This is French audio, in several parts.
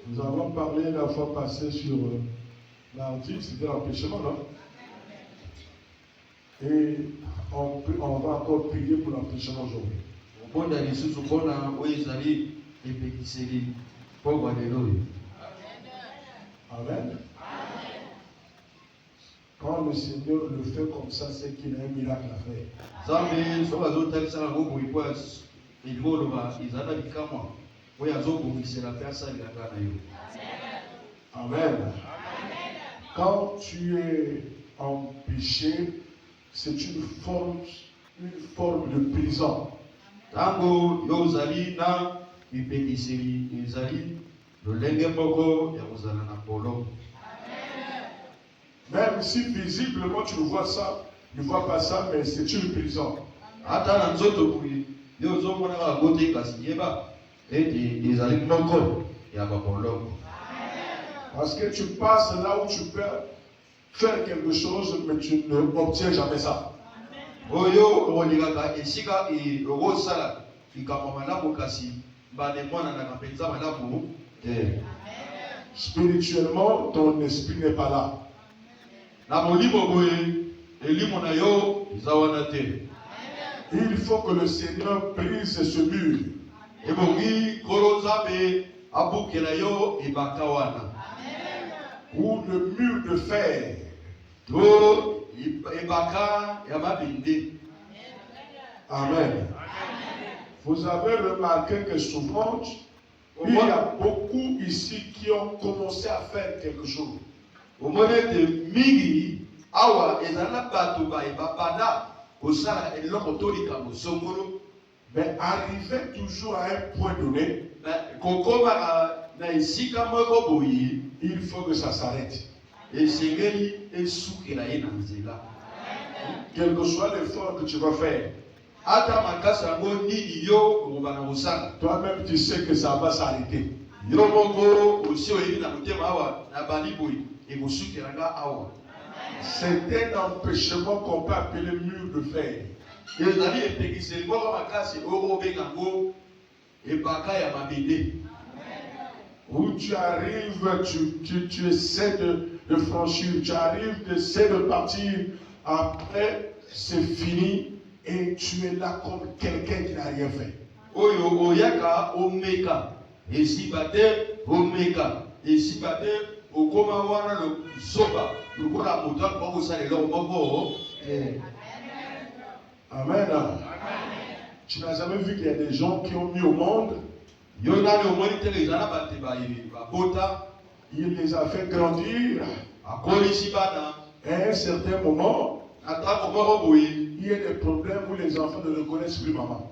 Nous avons parlé la fois passée sur l'article, c'était l'empêchement, non? Et on va encore prier pour l'empêchement aujourd'hui. Amen. Quand le Seigneur le fait comme ça, c'est qu'il a un miracle à faire. Amen. Quand tu es en péché, c'est une forme de prison. Même si visiblement tu vois ça, tu ne vois pas ça, mais c'est une prison. Parce que tu passes là où tu peux faire quelque chose, mais tu n'obtiens jamais ça. Spirituellement, ton esprit n'est pas là. Il faut que le Seigneur brise ce mur. Ou le mur de fer. Amen. Vous avez remarqué que souvent, il y a beaucoup ici qui ont commencé à faire quelque chose. Mais arriver toujours à un point donné, il faut que ça s'arrête. Quel que soit l'effort que tu vas faire, toi-même tu sais que ça va s'arrêter. C'est un empêchement qu'on peut appeler mur de fer. Où tu arrives, tu essaies de franchir, tu arrives, tu essaies de partir, après c'est fini et tu es là comme quelqu'un qui n'a rien fait. Amen. Tu n'as jamais vu qu'il y a des gens qui ont mis au monde, il les a fait grandir. Et à un certain moment, il y a des problèmes où les enfants ne reconnaissent plus maman.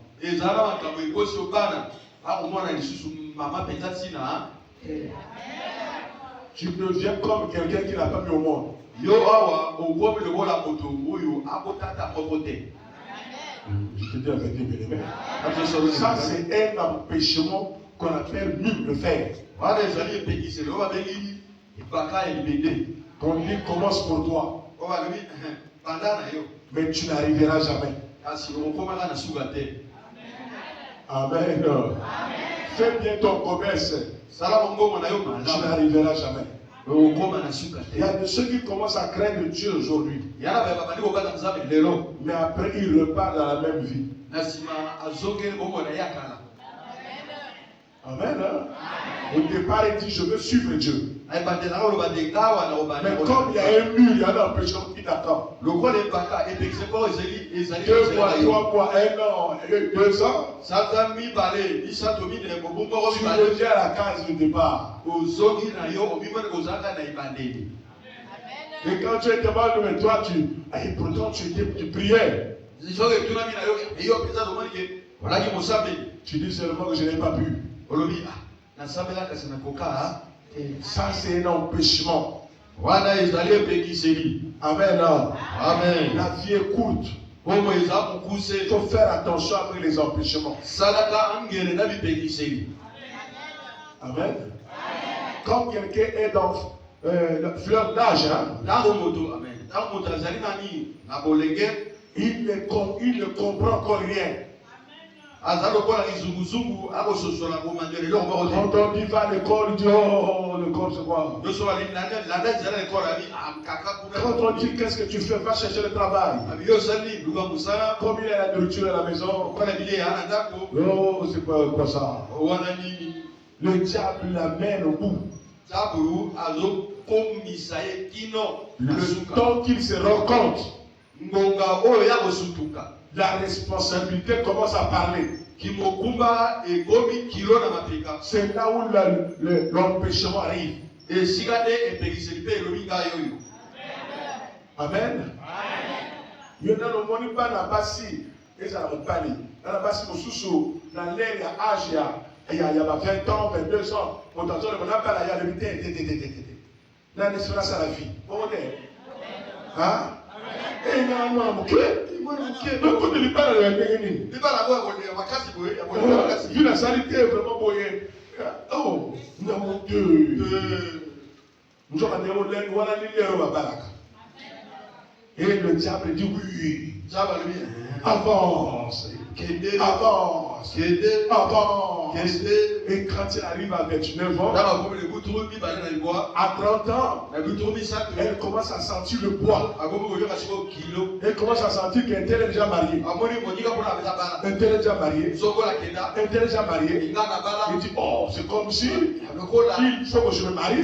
Tu deviens comme quelqu'un qui n'a pas mis au monde. Je te dis la vérité, bien aimé. Ça, c'est un empêchement qu'on appelle mur de fer. Qu'on dit commence pour toi. Mais tu n'arriveras jamais. Amen. Fais bien ton commerce. Tu n'arriveras jamais. Il y a de ceux qui commencent à craindre Dieu aujourd'hui. Mais après, ils repartent dans la même vie. Amen. Au départ, il dit, je veux suivre Dieu. Mais comme il y a un mur, il y a un empêchement qui t'attend. 2 mois, 3 mois, 1 an, 2 ans. Tu reviens à la case de départ. Et quand tu es demandé, mais toi, pourtant tu priais. Tu dis seulement que je n'ai pas pu. Ça, c'est un empêchement. Amen. Amen. La vie est courte. Il faut faire attention avec les empêchements. Amen. Quand quelqu'un est dans la fleur d'âge, il ne comprend encore rien. Quand on dit va à l'école, il dit oh, l'école c'est quoi? Quand on dit qu'est-ce que tu fais, va chercher le travail. Comme il y a la nourriture à la maison. Oh, c'est quoi ça? Le diable l'amène au bout. Le temps qu'il se rend compte, la responsabilité commence à parler. C'est là où l'empêchement arrive. Amen. Il y en a le monde qui n'a pas si, et ça n'a pas dit. Il n'a pas si, dans l'air, il y a âge, il y a 20 ans, 22 ans. On t'entend, on n'a pas la vérité. Là, l'espérance à la vie. Bon, hein? Et non, ok. Donc, on ne dit pas la vérité. Vu la saleté, vraiment, boyé. Oh, non, Dieu. Nous sommes en train de voir la baraka. Et le diable dit oui. Avance. Avance. Avance. Et quand il arrive à 29 ans, à 30 ans, elle commence à sentir le poids. Elle commence à sentir qu'un tel est déjà marié. Un tel est déjà marié. Un tel est déjà marié. Il dit, oh, c'est comme si il faut que je me marie.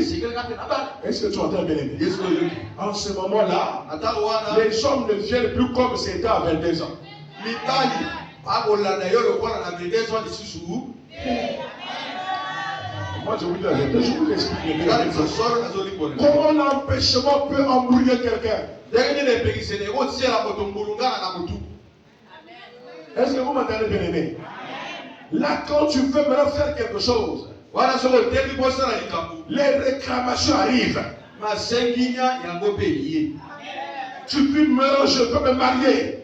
Est-ce que tu entends bien aimé? En ce moment-là, les hommes ne viennent plus comme c'était à 22 ans. Moi je vous explique. Comment l'empêchement peut embrouiller quelqu'un? Est-ce que vous m'entendez bien aimé? Là quand tu veux maintenant faire quelque chose, les réclamations arrivent. Tu peux je veux me marier.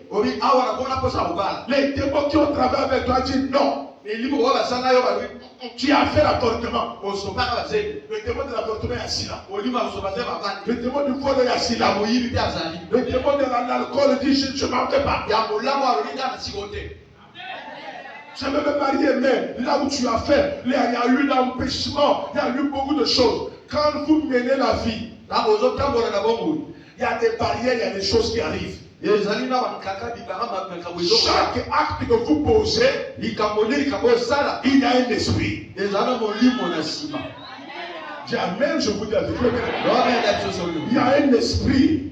Les démons qui ont travaillé avec toi disent non. Tu as fait l'avortement. Le démon de l'avortement est assis là. Le démon du vol est assis là. Le démon de l'alcool dit je ne m'en fais pas. Je veux me marier, mais là où tu as fait, il y a eu l'empêchement, il y a eu beaucoup de choses. Quand vous menez la vie, il y a des barrières, il y a des choses qui arrivent. Chaque acte que vous posez, il y a un esprit. Dis amen, je vous dis avec vous. Il y a un esprit.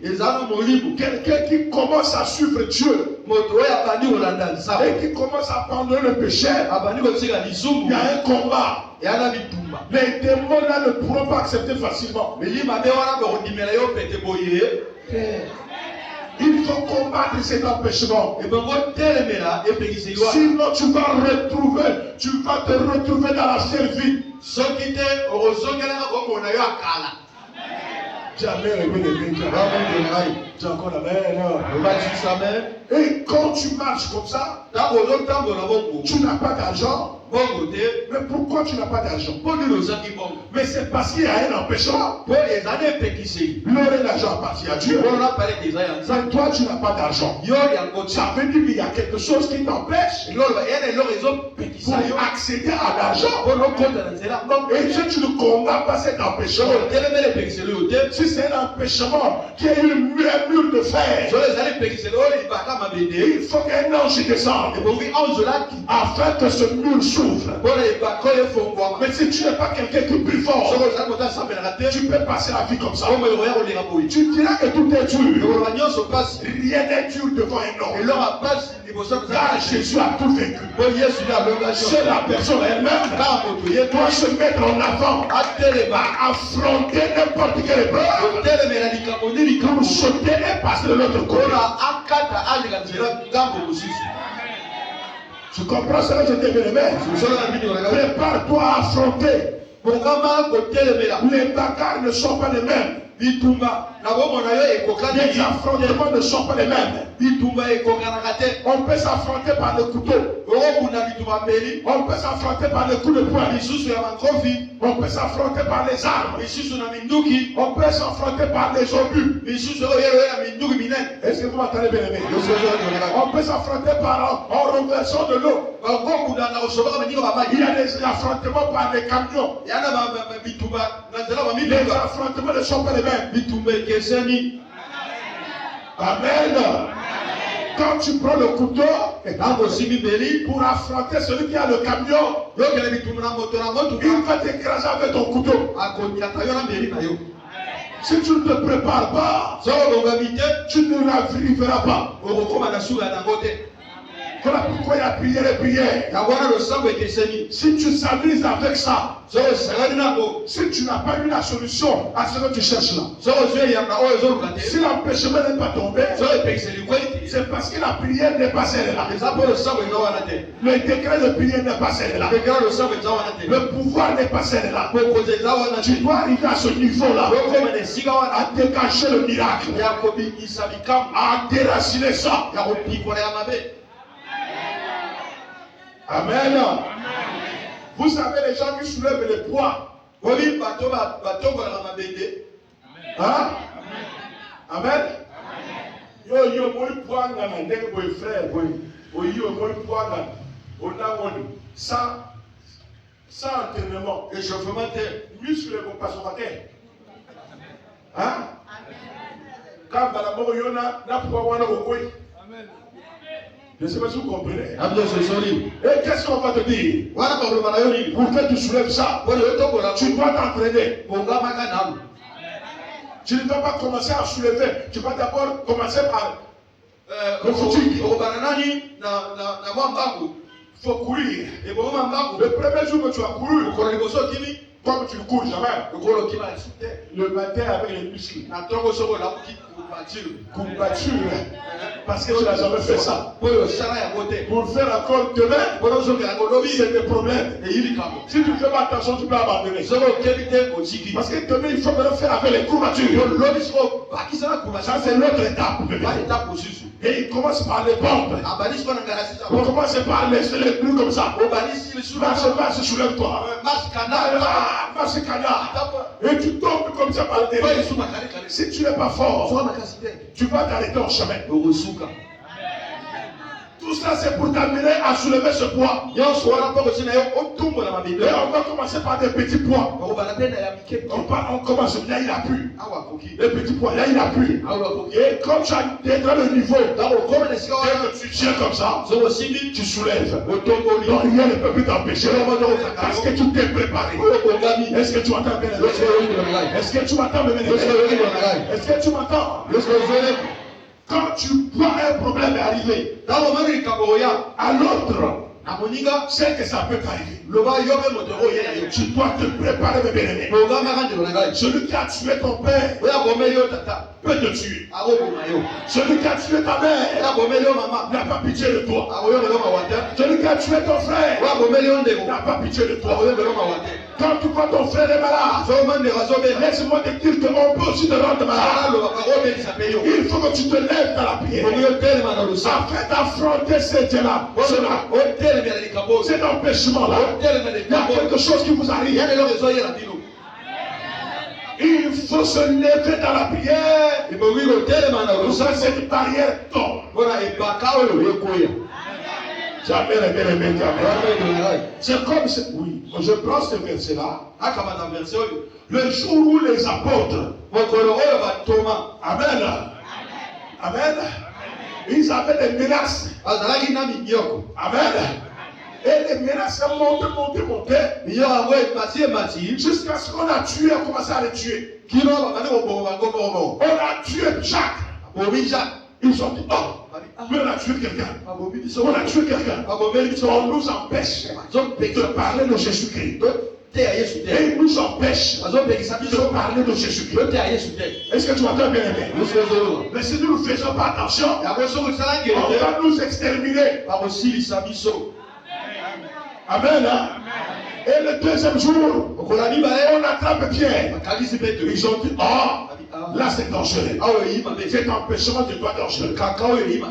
Quelqu'un qui commence à suivre Dieu. Et qui commence à abandonner le péché. Il y a un combat. Les démons là ne pourront pas accepter facilement. Il faut combattre cet empêchement. Sinon tu vas te retrouver dans la servie. Jamais tu encore la main. Et quand tu marches comme ça, tu n'as pas d'argent. Mais pourquoi tu n'as pas d'argent? Mais c'est parce qu'il y a un empêchement. L'or et l'argent appartient à Dieu. Mais toi tu n'as pas d'argent. Ça veut dire qu'il y a quelque chose qui t'empêche pour accéder à l'argent. Et si tu ne combats pas cet empêchement, si c'est un empêchement qui est un mur de fer, il faut qu'un ange descende afin que ce mur s'ouvre. Mais si tu n'es pas quelqu'un qui prie fort, tu peux passer la vie comme ça. Tu diras que tout est dur. Rien n'est dur devant un homme. Car Jésus a tout vécu. C'est la personne elle-même doit se mettre en avant, affronter n'importe quelle épreuve pour sauter et passer de l'autre côté. Tu comprends cela, je t'ai bien aimé. Prépare-toi à affronter. Les bagarres ne sont pas les mêmes. Les affrontements ne sont pas les mêmes. On peut s'affronter par le couteau. On peut s'affronter par le coup de poing. On peut s'affronter par les armes. On peut s'affronter par les obus. Est-ce que vous m'entendez bien aimé? On peut s'affronter par en renversant de l'eau. Il y a des affrontements par les camions. Les affrontements ne sont pas les mêmes. Amen. Quand tu prends le couteau pour affronter celui qui a le camion, il va t'écraser avec ton couteau. Si tu ne te prépares pas, tu ne n'arriveras pas. Voilà pourquoi il y a prière et prière. Si tu s'amuses avec ça, si tu n'as pas eu la solution à ce que tu cherches là, si l'empêchement n'est pas tombé, c'est parce que la prière n'est pas celle-là. Le décret de prière n'est pas celle-là. Le pouvoir n'est pas celle-là. Tu dois arriver à ce niveau-là, à dégager le miracle, à déraciner ça. Amen. Vous savez, les gens qui soulèvent les poids. Hein? Amen. Yo, moi, poids, frère, sans entraînement, échauffement, muscle vont pas se mater. Hein? Quand Balamo Yona n'a pas wana au coin. Je ne sais pas si vous comprenez. Et qu'est-ce qu'on va te dire? Pour que tu soulèves ça, tu dois t'entraîner. Tu ne vas pas commencer à soulever. Tu vas d'abord commencer par le footing. Il faut courir. Le premier jour que tu as couru, comme tu ne cours jamais, le matin avec les muscles. Courbature. Parce que tu n'as jamais fait ça. Pour faire encore demain, c'est des problèmes. Si tu ne fais pas attention, tu peux abandonner. Parce que demain, il faut le faire avec les courbatures. Ça, c'est l'autre étape. Et il commence par les pompes. On commence par les trucs comme ça. Marche, soulève-toi. Marche, canard. Et tu tombes comme ça par derrière. Si tu n'es pas fort, tu vas t'arrêter en chemin. Tout ça, c'est pour t'amener à soulever ce poids. Et on va commencer par des petits poids. On commence, là il a plu. Les petits poids, là il a plu. Et comme tu atteindras le niveau, dès que tu tiens comme ça, tu soulèves. Donc rien ne peut plus t'empêcher. Parce que tu t'es préparé. Est-ce que tu m'entends bien? Est-ce que tu m'entends bien? Est-ce que tu m'entends? Quand tu vois un problème arriver, à l'autre, c'est que ça peut t'arriver. Tu dois te préparer, mes bien-aimés. Celui qui a tué ton père peut te tuer. Celui qui a tué ta mère n'a pas pitié de toi. Celui qui a tué ton frère n'a pas pitié de toi. Quand tu vois ton frère est malade, laisse-moi te dire qu'on peut aussi te rendre malade. Il faut que tu te lèves dans la prière afin d'affronter ces dieux-là. Cet empêchement-là. Il y a quelque chose qui vous arrive. Il faut se lever dans la prière. Pour ça, cette barrière tombe. Jamais les bien-aimés. C'est comme ça. Oui, je prends ce verset-là. Le jour où les apôtres, Amen. Amen. Ils avaient des menaces. Amen. Et les menaces montaient. Jusqu'à ce qu'on a tué, on a commencé à les tuer. On a tué Jacques. Ils ont dit, oh, mais on a tué quelqu'un. On nous empêche de parler de Jésus-Christ. Et ils nous empêchent de parler de Jésus-Christ. Est-ce que tu m'entends bien aimé? Mais si nous ne faisons pas attention, on va nous exterminer. Amen. Et le deuxième jour, on attrape Pierre. Ils ont dit, oh, Là, c'est dangereux. Cet empêchement de toi dangereux.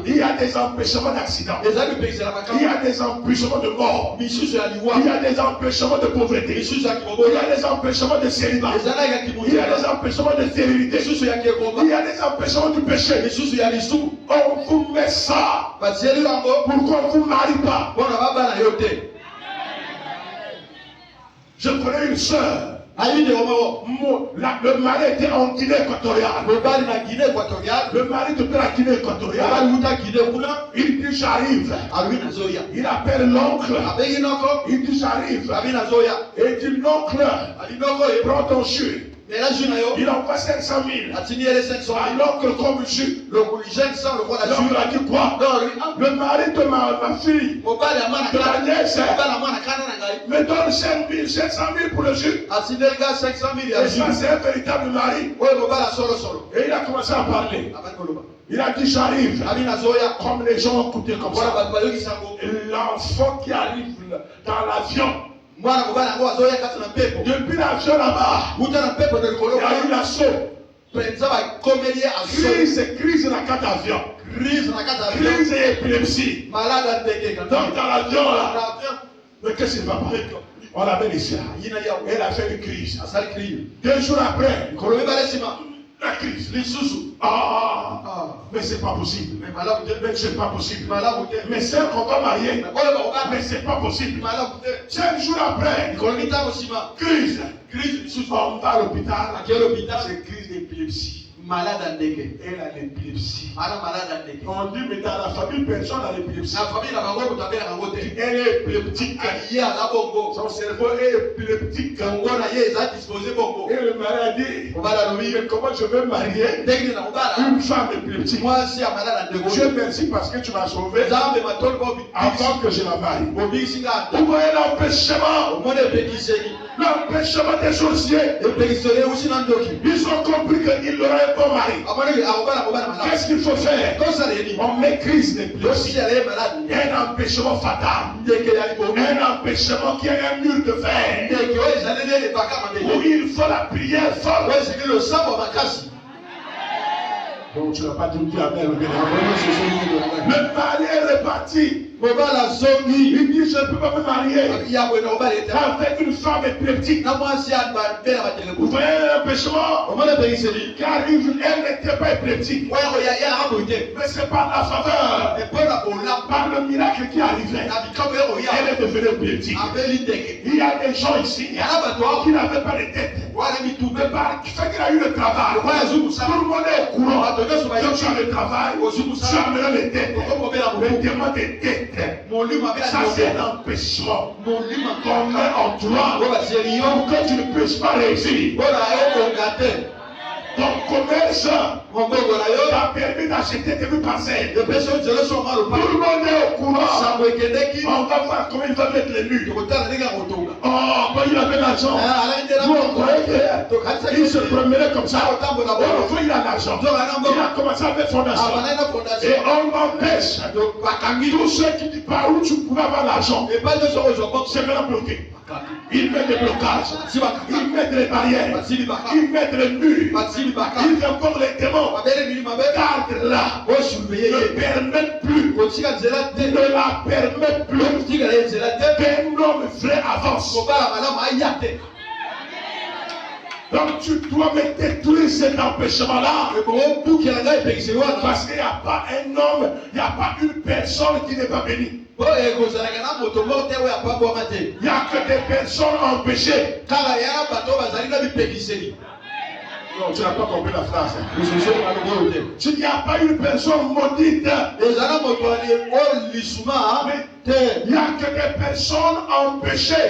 Il y a des empêchements d'accident. Il y a des empêchements de mort. Il y a des empêchements de pauvreté. Il y a des empêchements de célibat. Il y a des empêchements de stérilité. Il y a des empêchements du péché. On vous met ça. Pourquoi on ne vous marie pas? Je connais une soeur. Le mari était en Guinée équatoriale. Le mari était en Guinée équatoriale. Il dit j'arrive. Il appelle l'oncle. Il dit j'arrive. Et il dit l'oncle, prends ton jus. Il envoie 500 000. Alors que comme jus, l'oncle a dit quoi? Le mari de ma fille, de la nièce, me donne 5 000, 500 000 pour le jus. Et ça, c'est un véritable mari. Et il a commencé à parler. Il a dit j'arrive. Comme les gens ont écouté comme ça. L'enfant qui arrive dans l'avion. Depuis l'avion là-bas, il y a eu l'assaut. Crise dans la carte d'avion. Crise et épilepsie. Donc dans l'avion là, mais qu'est-ce qui va pas? On l'avait ici. Elle a fait une crise. 2 jours après, la crise. Mais c'est pas possible. Mais c'est pas possible. Mais celle qu'on va marier, mais c'est pas possible. 5 jours après, crise. On va à l'hôpital. C'est crise d'épilepsie. Elle a l'épilepsie. On dit, mais dans la famille, personne n'a l'épilepsie. Elle est épileptique. Son cerveau est épileptique. Et le mari a dit, mais comment je vais marier une femme épileptique? Dieu merci parce que tu m'as sauvé avant que je la marie. Vous voyez l'empêchement. L'empêchement des sorciers. Ils ont compris qu'il leur a bon mari. Qu'est-ce qu'il faut faire? On met crise d'épilepsie. Un empêchement fatal. Un empêchement qui a un mur de fer. Où il faut la prière forte. Donc tu n'as pas dit Amen. Le mari est reparti. Il dit je ne peux pas me marier avec une femme épileptique. Vous voyez l'empêchement qui arrive, elle n'était pas épileptique. Mais c'est par la faveur, par le miracle qui arrivait, elle est devenue épileptique. Il y a des gens ici qui n'avaient pas de tête. Mais par le fait qu'il a eu le travail, tout le monde est au courant. Donc tu as le travail, tu as maintenant les têtes. Mais demande des têtes. Ça c'est un empêchement qu'on met en toi pour que tu ne puisses pas réussir. Ton commerce t'a permis d'acheter tes parcelles. Tout le monde est au courant. On va voir comment il va mettre les murs. Oh, quand il avait l'argent, nous on croyait qu'il se promenait comme ça. Oh, il a l'argent. Il a commencé à faire fondation. Et on m'empêche. Tous ceux qui disent par où tu pouvais avoir l'argent, c'est maintenant bloqué. Ils mettent des blocages, ils mettent des barrières, ils mettent les murs, ils encore les démons. Garde là, ne permettent plus, ne la permettent plus qu'un homme vrai avance. Donc tu dois me détruire cet empêchement-là. Parce qu'il n'y a pas un homme, il n'y a pas une personne qui n'est pas bénie. Il n'y a que des personnes empêchées. Non, tu n'as pas compris la phrase. Il n'y a pas une personne maudite. Mais il n'y a que des personnes empêchées.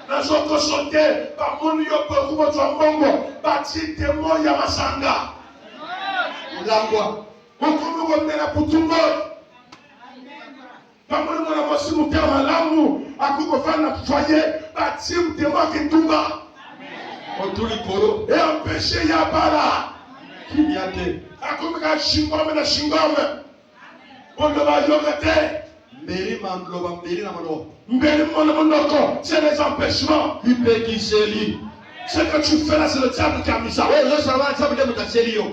Nazoko sote bamuntu yoko kumotwa mbongo batitemo ya masanga ulangwa ukumu ngomela putumbo bamuntu ngona mosimu te malamu akukofana foye batimtemo kitunga otuli polo et empêcher ya bara kibiate akumika shingome na shingome bondo ba yogete mbeli mandloba mbeli na mano. C'est les empêchements. Ce que tu fais là, c'est le diable qui a mis ça.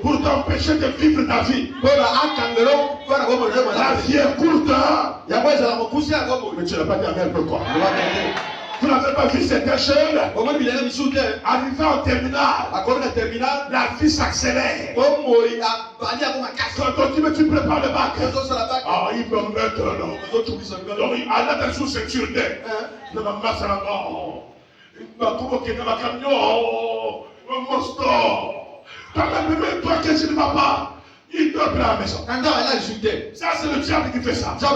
Pour t'empêcher de vivre ta vie. La vie est courte. Mais tu n'as pas dit amen, pourquoi? Vous n'avez pas vu cette échelle. Arrivé en terminale, la vie s'accélère. Quand tu prépares le bac, il me met là. Donc, il a la sous-sécurité. Il m'a convoqué dans ma camion. Un monstre. Quand même, toi que tu ne vas pas. Il doit prendre la maison. Ça, c'est le diable qui fait ça. Il a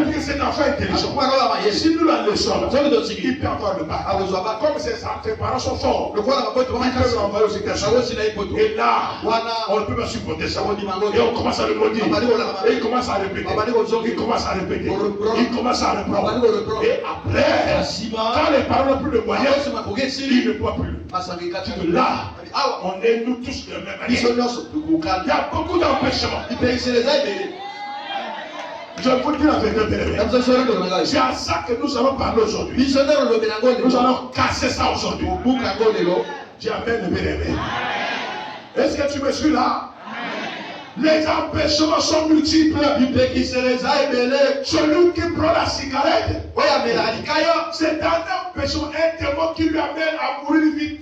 dit que cet enfant est intelligent. Si nous la laissons, il peut encore le battre. Comme ses parents sont forts, il peut l'envoyer aux États-Unis. Et là, on ne peut pas supporter ça. Et on commence à le maudire. Et il commence à répéter. Il commence à répéter. Il commence à reprendre. Et après, quand les parents n'ont plus de moyens, il ne peut plus. Là, on est nous tous de même manière. Il y a beaucoup d'empêchements. Je vous dis la vérité. C'est à ça que nous allons parler aujourd'hui. Nous allons casser ça aujourd'hui. Dis amen, bien-aimé. Est-ce que tu me suis là? Les empêchements sont multiples. Celui qui prend la cigarette, c'est un empêchement, un démon qui lui amène à mourir vite.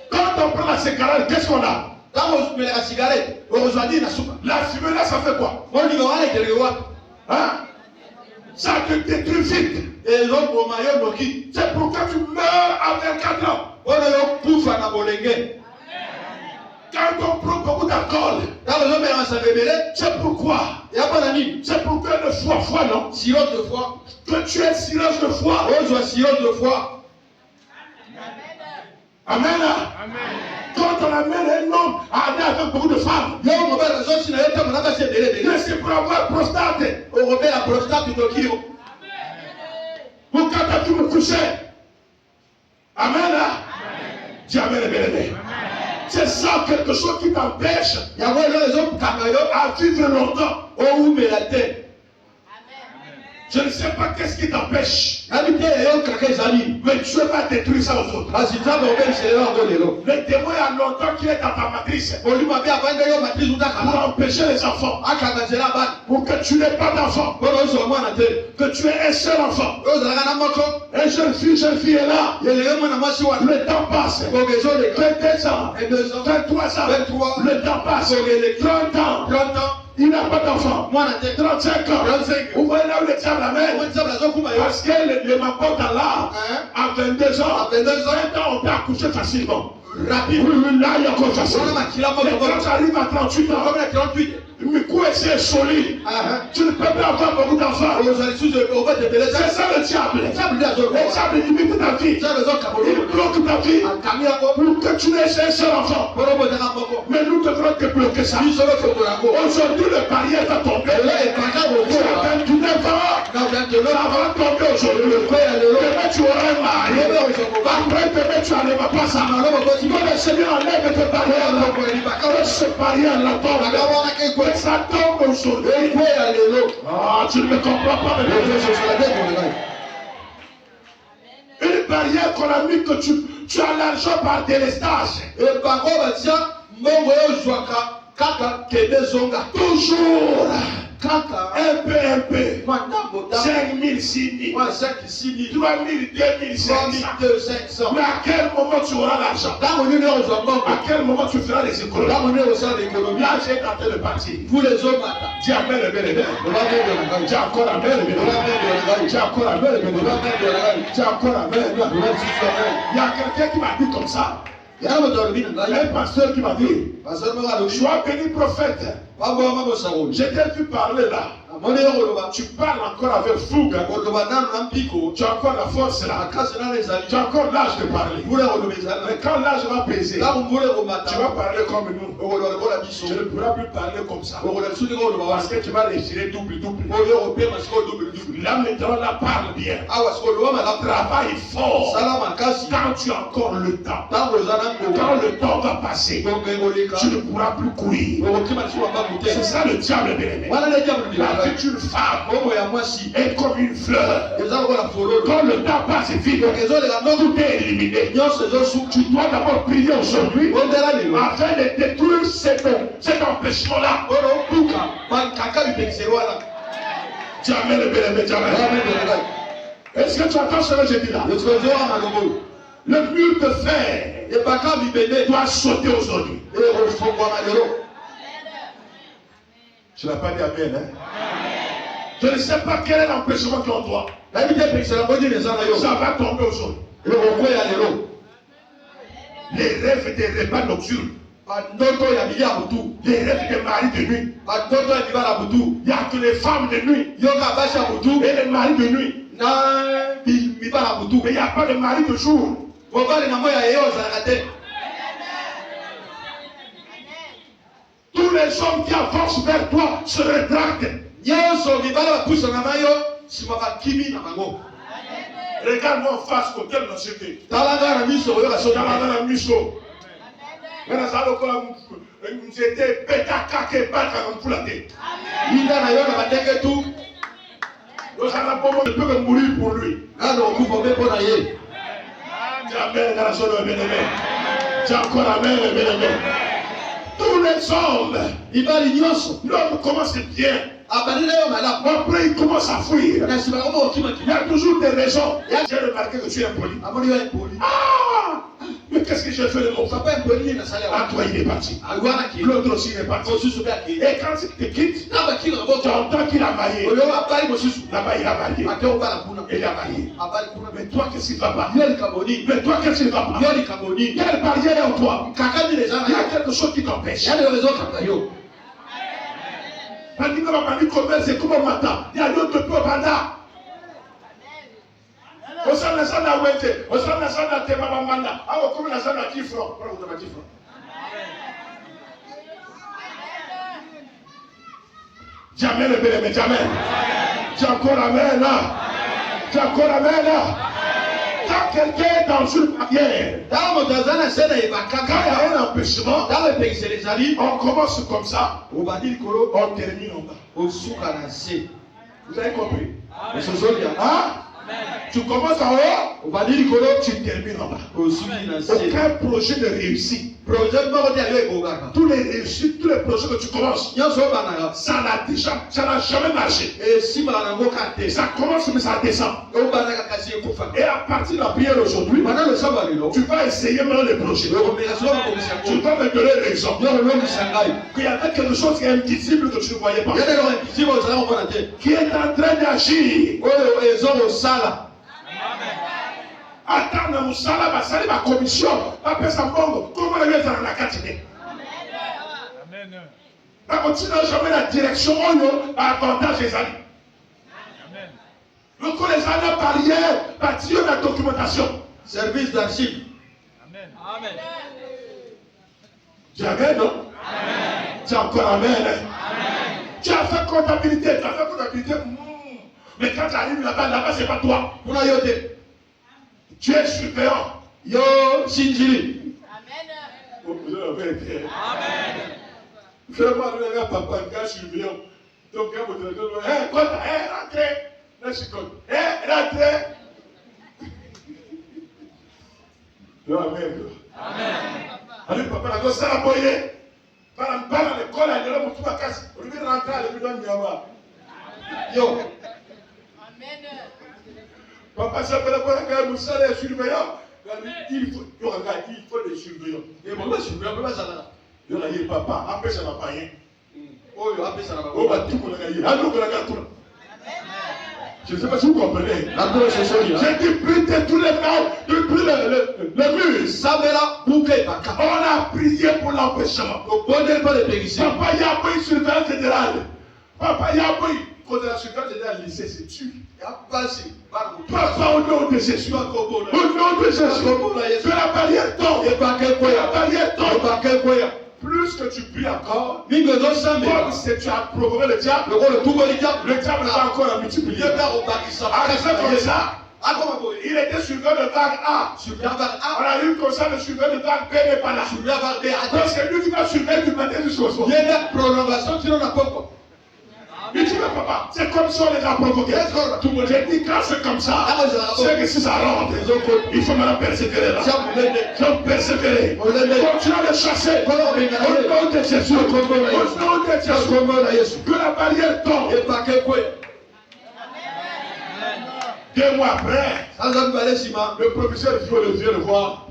Quand on prend la cigarette, qu'est-ce qu'on a? La fumée là, ça fait quoi? Hein? Ça te détruit vite. C'est pourquoi tu meurs à 24 ans. Quand on prend beaucoup d'alcool, c'est pourquoi? C'est pourquoi le foie, non? Que tu es silence de foi. Amen. Quand on amène un homme à aller avec beaucoup de femmes, mais c'est pour avoir prostate. Pour quand tu me coucher. Amen. Dis amen, bien-aimé. C'est ça quelque chose qui t'empêche à vivre longtemps. Je ne sais pas qu'est-ce qui t'empêche. Mais Dieu va détruire ça aux autres. Le démon il y a longtemps qu'il est dans ta matrice. Pour empêcher les enfants. Pour que tu n'aies pas d'enfant. Que tu aies un seul enfant. Un jeune fille est là. Le temps passe. 22 ans. 23 ans. Le temps passe. 30 ans. Il n'a pas d'enfant. 35 ans. Vous voyez là où le diable amène. Parce que le m'apporte à l'art. À 22 ans. 20 ans, on peut accoucher facilement. Rapide. Là, il y a encore facile. Quand tu arrives à 38 ans, mais quoi c'est solide. Tu ne peux pas avoir beaucoup d'enfants. C'est ça le diable. Le diable limite ta vie. Il bloque ta vie pour que tu aies un seul enfant. Mais nous devrons te bloquer ça. Aujourd'hui, le barrière va tomber. Tu as 29 ans. Ça va tomber aujourd'hui. Demain, tu auras un mari. Après, demain, tu n'arriveras pas ça. Quand le Seigneur enlève tes barrières, ce barrière là tombe. Ça tombe aujourd'hui. Tu ne me comprends pas. Une barrière qu'on a mis que tu as l'argent par délestage. Toujours. Un peu. 5 000, 6 000, 3 000, 2 500. Mais à quel moment tu auras l'argent? À quel moment tu feras les économies? Là, j'ai tenté de partir. Vous les hommes, dis amen, le bien-aimé. Dis encore amen, le bien-aimé. Dis encore amen, le bien-aimé. Dis encore amen. Il y a quelqu'un qui m'a dit comme ça. Il y a un pasteur qui m'a dit, sois béni prophète. Je t'ai vu parler là. Tu parles encore avec fougue. Tu as encore la force là. Tu as encore l'âge de parler. Mais quand l'âge va peser, tu vas parler comme nous. Tu ne pourras plus parler comme ça. Parce que tu vas réussir double. Là maintenant, là parle bien. Travaille fort. Quand tu as encore le temps. Quand le temps va passer, tu ne pourras plus courir. C'est ça le diable, bien-aimé. C'est une femme. Et comme une fleur. Quand le temps passe vite, tout est éliminé. Tu dois d'abord prier aujourd'hui afin de détruire cet empêchement-là. Jamais le bien-aimé, jamais. Est-ce que tu entends ce que je dis là? Le mur de fer doit sauter aujourd'hui. Tu n'as pas dit amen, hein? Je ne sais pas quel est l'empêchement qui est en toi. Ça va tomber aujourd'hui. Les rêves des repas nocturnes. Les rêves des maris de nuit. Il n'y a que les femmes de nuit. Et les maris de nuit. Mais il n'y a pas de mari de jour. Tous les hommes qui avancent vers toi se rétractent. Regarde-moi en face, côté de la société. Je peux mourir pour lui. Amen, tu as encore amen, bien-aimé. Tous les hommes, l'homme commence bien. Après, il commence à fuir. Il y a toujours des raisons. J'ai remarqué que tu es impoli. Ah! Mais qu'est-ce que j'ai fait de mon papa? Ah, toi, il est parti. L'autre aussi, il est parti. Et quand il te quitte, tu entends qu'il a marié. Là-bas, il a marié. Il a marié. Mais toi, qu'est-ce qu'il va pas? Mais toi, qu'est-ce qu'il va pas? Quelle barrière est en toi? Il y a quelque chose qui t'empêche. Tandis que ma famille commerce, c'est comme un matin. Il y a d'autres peu pendant. Osana sana wete, osana sana tema mamanda. Awo kumi na sana 10 francs. Voilà, vous avez 10 francs. Jamais le bénémoine, jamais. Tu as encore amen là. Tu as encore amen là. Quand quelqu'un est dans une barrière, quand il y a un empêchement, on commence comme ça, on termine en bas. Vous avez compris? Hein? Tu commences en haut, tu termines en bas. Aucun projet ne réussit. Tous les réussites, tous les projets que tu commences, ça n'a jamais marché. Ça commence mais ça descend. Et à partir de la prière aujourd'hui, tu vas essayer maintenant les projets. Tu vas me donner raison. Qu'il y avait quelque chose qui est invisible que tu ne voyais pas. Qui est en train d'agir. Attends, Moussala, basali ma commission, pas sa mbongo, comment elle est dans la quantité. Amen. Pas continuer jamais la direction, on a avantage les amis. Amen. Donc, les années barrières, bâtir la documentation. Service d'archives. Amen. Amen. Tu as amen, non? Amen. Tu as encore amen. Amen. Tu as fait comptabilité, mais quand tu arrives là-bas, c'est pas toi. Pour ayoter. Tu es suppléant. Yo, Shinjili. Amen. Amen. Fais-moi le gars, papa, un gars suppléant. Donc, gars, vous devez dire, rentrez. Rentrez. Amen. Amen. Allez, papa, la gosse, ça la boye. Par l'école, elle est là pour tout ma casse. Au lieu de rentrer, elle est dans le Yo. Amen. Papa s'appelle un Moussa les surveillants. Il faut les surveillants. Et bon, les surveillants, comment ça va? Il y a papa, après ça va pas rien. Oh, après ça va pas. Oh, bah tout le monde a gagné. Ah, nous, on a gagné tout. Je ne sais pas si vous comprenez. J'ai dit, brûler tous les murs, depuis le mur. Ça va là, bouquet. On a prié pour l'empêchement. Papa, il y a pas une surveillance générale. Papa, il y a pas une. Quand la surveillance générale, lycée, c'est tu. Papa, au nom de Jésus. Au nom de Jésus. Que la barrière tombe. Plus que tu pries encore, comme si tu as provoqué le diable, le diable va encore la multiplier. Comme ça. Il était surveillant de vague A. On a eu comme ça le surveillant de vague B n'est pas là. Parce que lui qui va surveiller du matin jusqu'au soir. Il y a une prolongation, tu n'en as pas quoi. Il dit, mais papa, c'est comme si on les a provoqués. Tout le monde dit, quand c'est comme ça, c'est que si ça rentre, il faut maintenant persévérer là. Il faut persévérer. Continuez à les chasser. Au nom de Jésus. Au nom de Jésus. Que la barrière tombe. 2 mois après, le professeur vient le voir.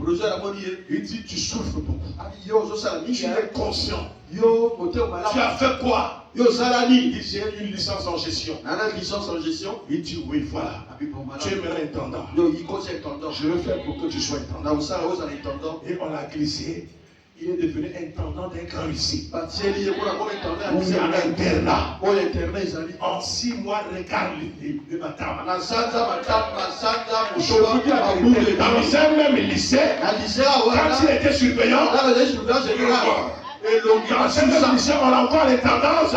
Il dit, tu souffres beaucoup. Tu es conscient. Tu as fait quoi? Il dit, j'ai une licence en gestion. Il dit, oui, voilà. Tu es maintenant intendant. Je veux faire pour que tu sois intendant. Et on l'a glissé. Il est devenu intendant d'un grand lycée. Où il y a un internat. En 6 mois, regarde le matin. Dans un même lycée, quand il était surveillant, on envoie les tendances.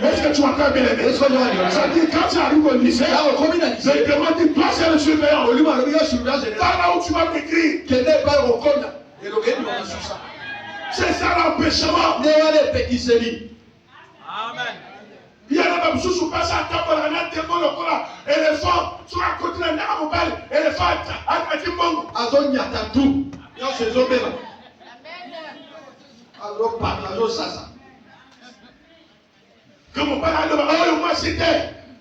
Est-ce que tu m'entends bien aimé? Ça dit quand tu arrives au lycée, je te demande, toi c'est le surveillant. Par là où tu vas m'écrire. C'est ça l'empêchement. Amen. Il y a des gens qui passent à table, éléphant, sur un côté de la mobile, éléphant, à Timon. Comme on parle de moi c'était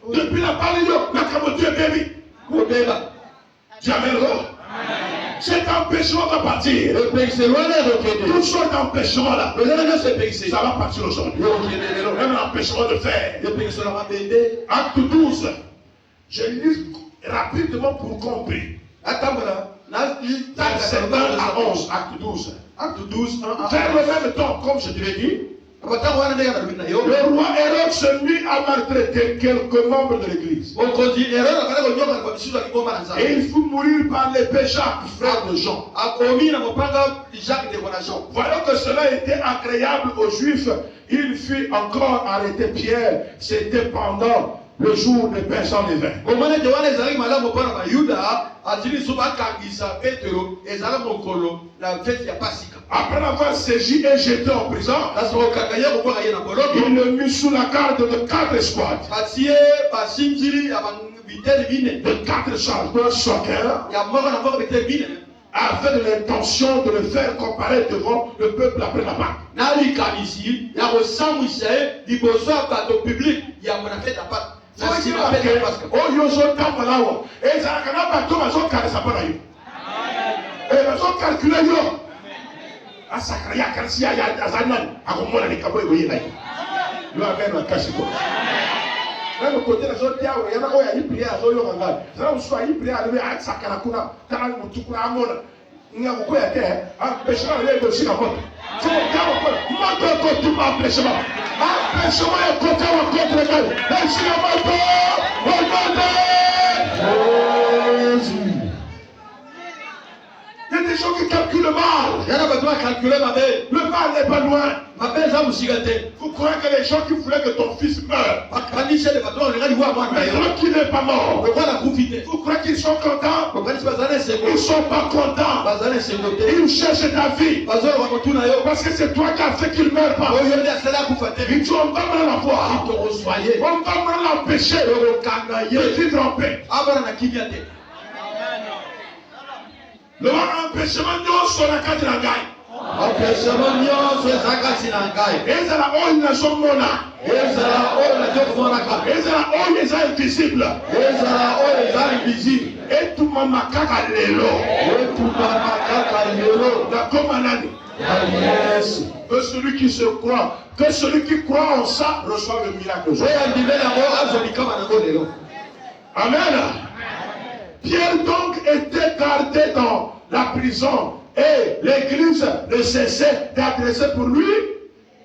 depuis la parole de la Camoteur baby. Jamais cet empêchement va partir. Tout cet empêchement là, ça va partir aujourd'hui. Même l'empêchement de faire. Acte 12. Je lis rapidement pour comprendre. Verset 1 à 11. Acte 12. Acte 12, 1 à 11. Vers le même temps, comme je te l'ai dit, le roi Hérode se mit à maltraiter quelques membres de l'église. Et il fut mourir par l'épée Jacques, frère de Jean. Voyant que cela était agréable aux Juifs, il fit encore arrêter Pierre. C'était pendant le jour des pains sans levain. Après l'avoir saisi et jeté en prison, il le mit sous la garde de 4 escouades. De 4 chanteurs chacun, avait l'intention de le faire comparaître devant le peuple après la Pâque. Même côté la zone dia il y a oya prier à zo yo nganga ça on soit prier à lever à sakana kuna kana mutukuna amona nga ko ya ke empêchement le dossier na porte so dia ko moto ko tout empêchement est côté au contre le laisse la moto il y a des gens qui calculent le mal. Il y a besoin de calculer ma belle. Le mal n'est pas loin. Vous croyez que les gens qui voulaient que ton fils meure, mais qu'il n'est pas mort, vous croyez qu'ils sont contents? Ils ne sont pas contents. Ils cherchent ta vie. Parce que c'est toi qui as fait qu'il ne meure pas. Ils disent on va me la voir. On va me l'empêcher de vivre en paix. Le empêchement de son académie. Empêchement de son académie. Et c'est la honte de son mona. Et c'est la honte de son académie. Et c'est la honte des invisibles. Et c'est la honte des invisibles. Et tout le monde m'a cagalé. Et tout le monde m'a cagalé. D'accord, manani. Que celui qui se croit, que celui qui croit en ça reçoit le miracle. Amen. Pierre donc était gardé dans la prison et l'église ne cessait d'adresser pour lui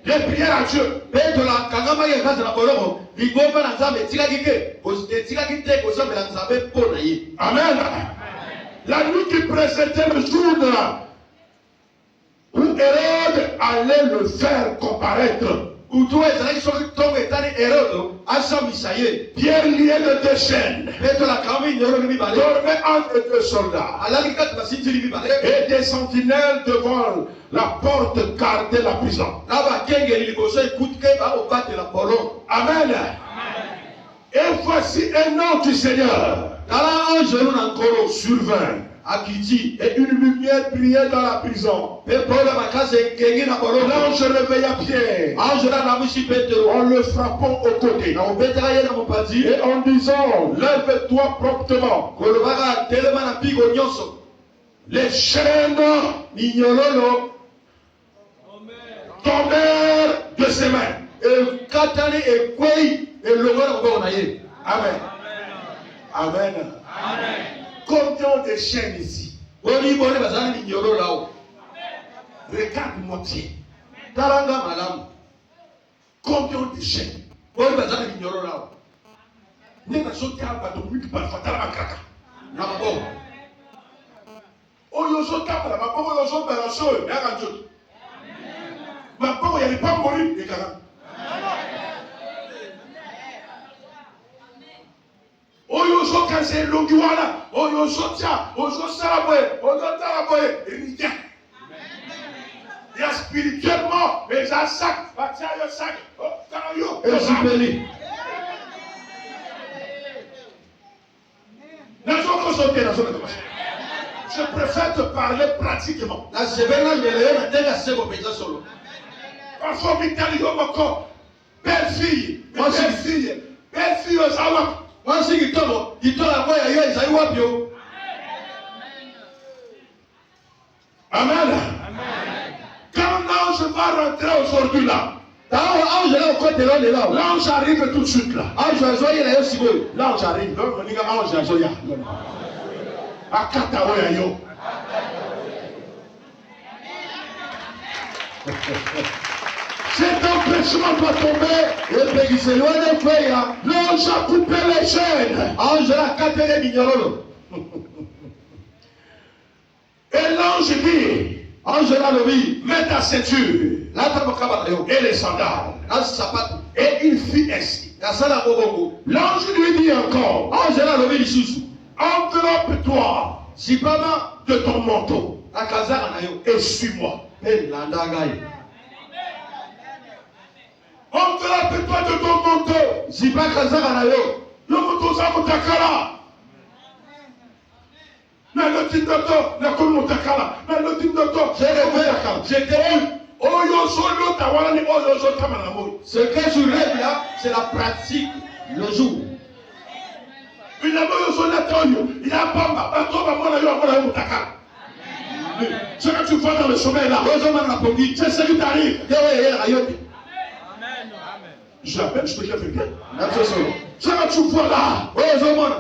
des prières à Dieu. Amen. La nuit qui précédait le jour où Hérode allait le faire comparaître Pierre lié de deux chaînes. Dormait entre deux soldats. Et des sentinelles devant la porte gardaient la prison. Amen. Et voici un ange du Seigneur survint. Et une lumière brillait dans la prison. L'ange réveilla Pierre en le frappant au côté et en disant, lève-toi promptement. Les chaînes tombèrent de ses mains. Amen. Amen. Combien de chaînes ici? Regarde-moi bien. Combien de chaînes? Oyozo kanse longiwana, oyozo tia, oyozo saraboye, oyozo taraboye, rien. Il y a spirituellement, mais ça sac, batia yo sac, oh tarayo, ezibeli. Je préfère te parler pratiquement. Parfois, belle fille, belle fille aux awak. Amen. Quand l'ange va rentrer aujourd'hui là, l'ange arrive tout de suite là. L'ange arrive. Cet empêchement doit tomber. L'ange a coupé les chaînes. Et l'ange dit, mets ta ceinture et les sandales. Et il fit ainsi. L'ange lui dit encore, enveloppe-toi de ton manteau et suis-moi. Enveloppe-toi de ton manteau. Le manteau ça mutakala. Mais le tindoto, le mutakala. Mais le tindoto, ce que je rêve là, c'est la pratique le jour. Il a ce que tu vois dans le sommeil là, c'est ce qui t'arrive. Je l'appelle, je te dis la vérité. Ce que tu vois là,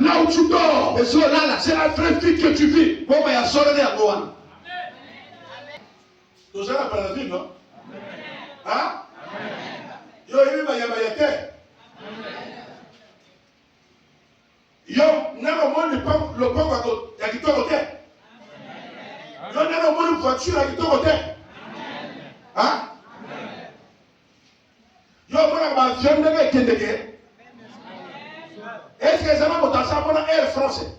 là où tu dors, c'est la vraie vie que tu vis. Nous allons par la vie, non? Hein? Yo, il va y avoir yo, n'importe moi, le pont, il y a qui te côté. Yo, n'importe moi, une voiture, il y a qui te côté. Hein? Yo, moi, ma fille, ne veut qu'elle est. Est-ce que ça va me tasser pour Air France? Hein?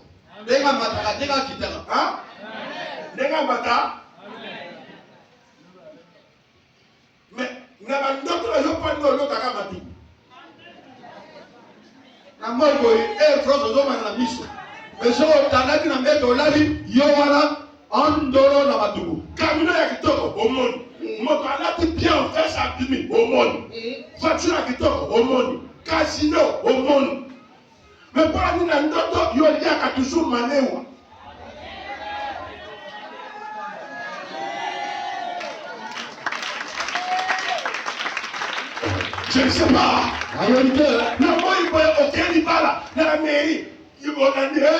N'est-ce pas? Mais, n'a pas d'autre, je prends l'autre à Kamatu. Na moi, Air France, je m'en ai mis. Mais je vais na mettre au lavi, Yowana, Andoro na Matubu. Camino ya kitoko, au monde. Moto alati bien en face à Bimi, au monde. Voiture à kitoko, au monde. Casino, au monde. Mais pour aller dans d'autres, il y a toujours manéwa. Je ne sais pas. Le mot il peut aucun il va là dans la mairie. Il va dire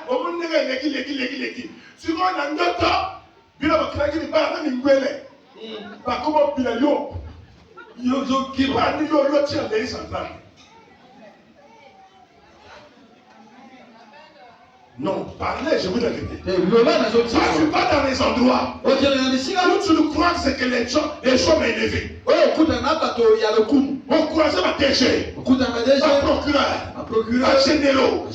au monde ne veut les. Si on a d'autres, il va craquer les balles dans une gueule. Pas comme il a yo qui va dire l'autre tient les centrales. Non, parlez, je vous le répète. Et le là, Quand tu vas dans les endroits où tu ne crois que c'est que les gens m'élevaient. Encouragez ma TG, ma procureur, ma généraux. On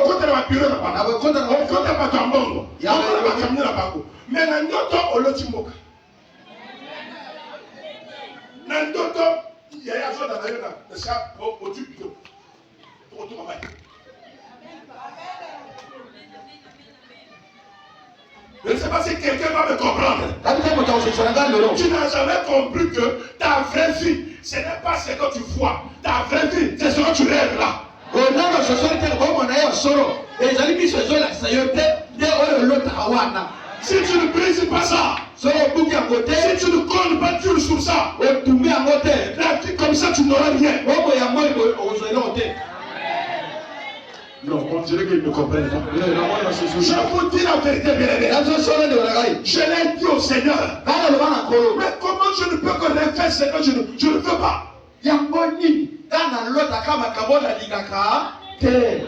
compte dans ma bureau là-bas. On compte dans ma tambongo. On compte dans ma camion là-bas. Mais dans notre olotimoka. Dans notre, il y a un jour dans la rue là. C'est ça, au du bureau. Retour à ma. Je ne sais pas si quelqu'un va me comprendre. Tu n'as jamais compris que ta vraie vie, ce n'est pas ce que tu vois. Ta vraie vie, c'est ce que tu rêves là. Si tu ne brises pas ça, si tu ne colles pas Dieu sur ça, la vie comme ça, tu n'auras rien. Non, on dirait qu'ils ne comprennent pas. Je vous dis la vérité, bien-aimé. Je l'ai dit au Seigneur. Mais comment je ne peux que refaire ce que je ne veux pas?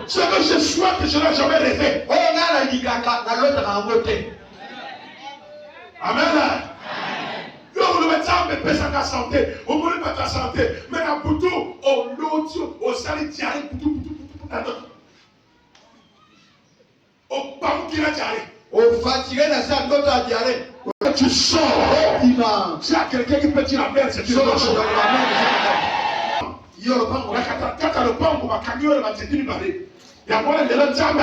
Ce que je souhaite, je n'ai jamais rêvé. Amen. Donc, le médecin me pèse ta santé. Au moins, pas ta santé. Mais la boutou, au lot, au sali, tiare, boutou, au pam qui l'a diarrhée. Au fatigué dans sa note à diarrhée. Tu sors. S'il y a quelqu'un qui peut dire la merde, c'est tu sors. Il y a le pan, quand tu as le pan, on va camion, on va te dire, il y a moi, les gens qui ont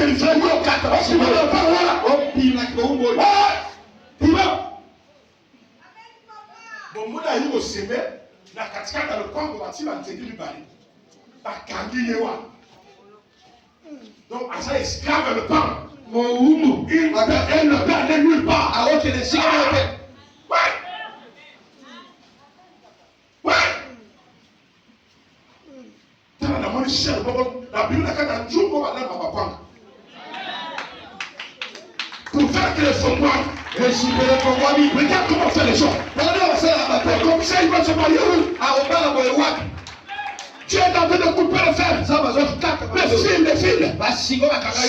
été frères, ils ont quatre. Parce que le pan, voilà. Oh, il a qui va. Bon, moi, là, il y a au semé, la katika dans le pan, on va te dire, la camion, donc, à ça, esclave le pain. Il ne peut aller nulle part. Alors que les signes ouais. Ouais. La Bible a dit que pour faire que les fonds regarde comment on fait les choses. Comme ça, il va se marier où? Tu es en train de couper le fer. Les fils.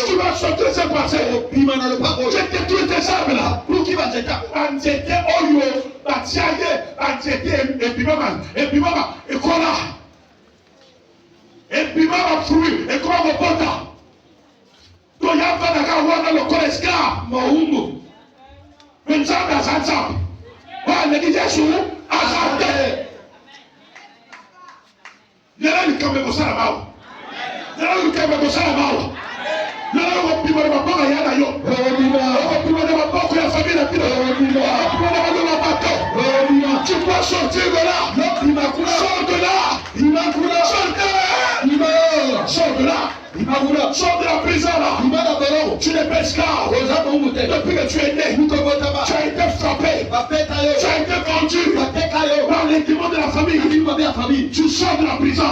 Tu vas sortir ces pensées. Je détruis tes arbres là. Pour qui va jeter? Anzete oyo, batiaye, anzete, epimama, ekola. Epimama fruit, ekola bota. Toyamba naka wana lokola esclave, maumbu. Nzambe azanzambe. Wa negi Yesu, azante. Nera likambe kosala mawa. Nera likambe kosala mawa. Nera kopima na maboko ya na yo. Kopima na maboko ya famille na pino. Kopima na bateau. Tu peux sortir de là. Sors de là. Sors de là. Sors de la prison là. Tu n'es pas esclave. Depuis que tu es né, tu as été frappé. Tu as été vendu par les démons de la famille. Tu sors de la prison.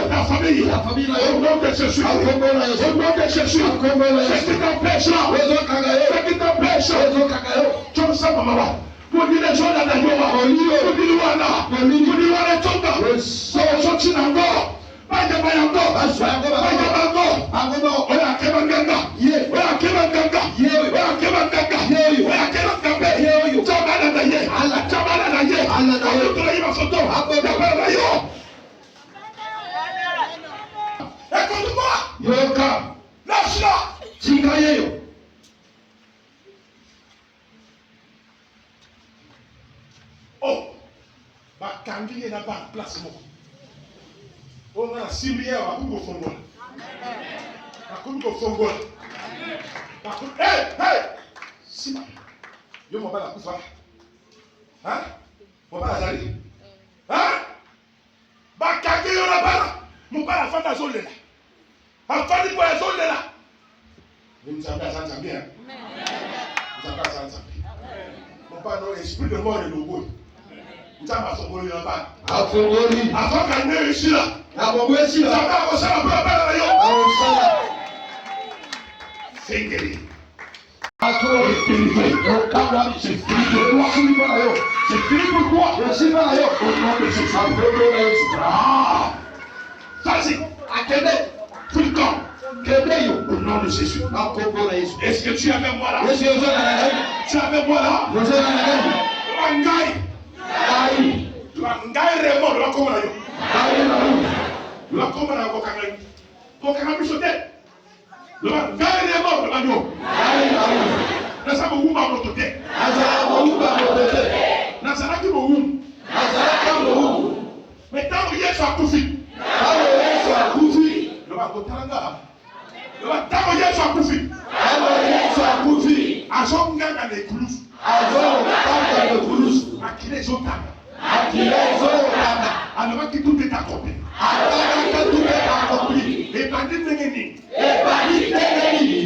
Ta famille. Au nom de Jésus. Au nom de Jésus. Qu'est-ce qui t'empêche là? Qu'est-ce qui t'empêche? Tu me sens maman. Pour dire les gens là, pour dire voilà. Pour dire voilà tombe. Sorti d'abord. Oh, Bakangi est là-bas, place moi. On a 6 milliards à Kouko Fongola. À Kouko Fongola. Hey! Sima. Yo, mon père a Koufa. Hein? Mon père a Zali. Hein? Bakage yo là-bas. Mon père a fait la zone là. A fait pour la zone là. Vous ne savez pas ça, bien. Vous ne savez pas ça, bien. Mon père a l'esprit de mort et de l'eau. Vous savez pas son là-bas. Avant qu'elle ne réussisse là. Fingeri. C'est fini pour toi. Au nom de Jésus. Vas-y. Akede. Tout le temps. Kede yo. nom de Jésus. Est-ce que tu es avec moi là? Tu es avec moi là? Alors que tout est accompli. Et pas dit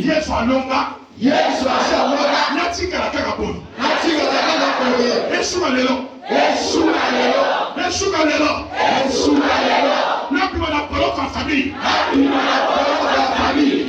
Yesu alonga. Yesu alonga. Natika la kagabon. Natika la kagabon. Yesu alelo. Yesu alelo. Yesu alelo. Yesu alelo. N'appuie la parole en famille. N'appuie la parole en famille.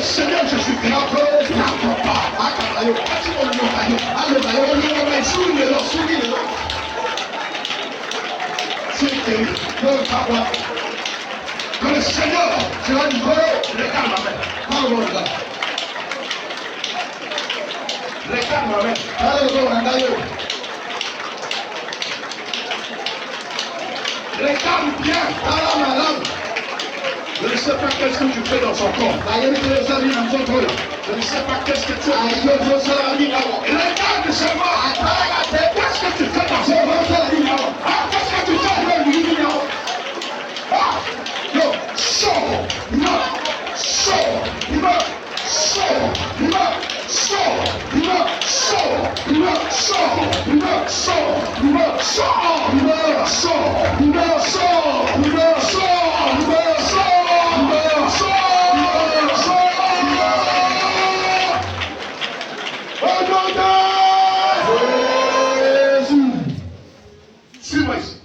Seigneur, je suis grand. Que le Seigneur, tu vas nous regarde ma main. Regarde ma main. Regarde bien. Je ne sais pas qu'est-ce que tu fais dans son corps. Je ne sais pas qu'est-ce que tu fais. Regarde seulement. Qu'est-ce que tu fais dans son corps? Qu'est-ce que tu fais? Suis-moi ici.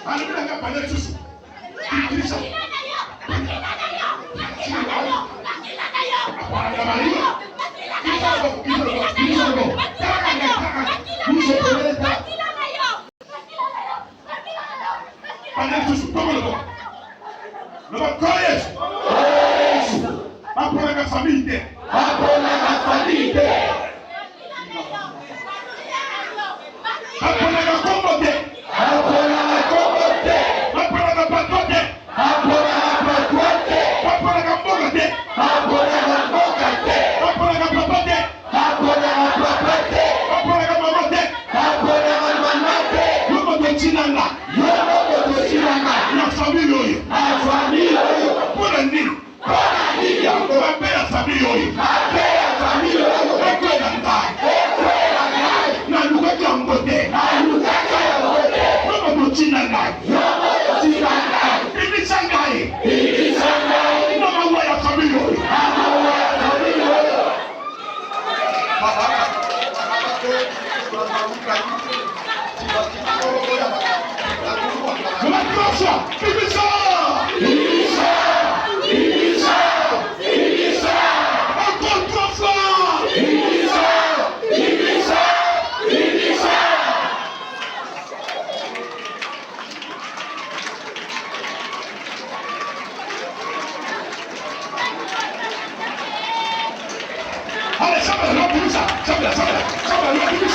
Alléluia, n'a pas de soucis. Alléluia. Allez, ça va,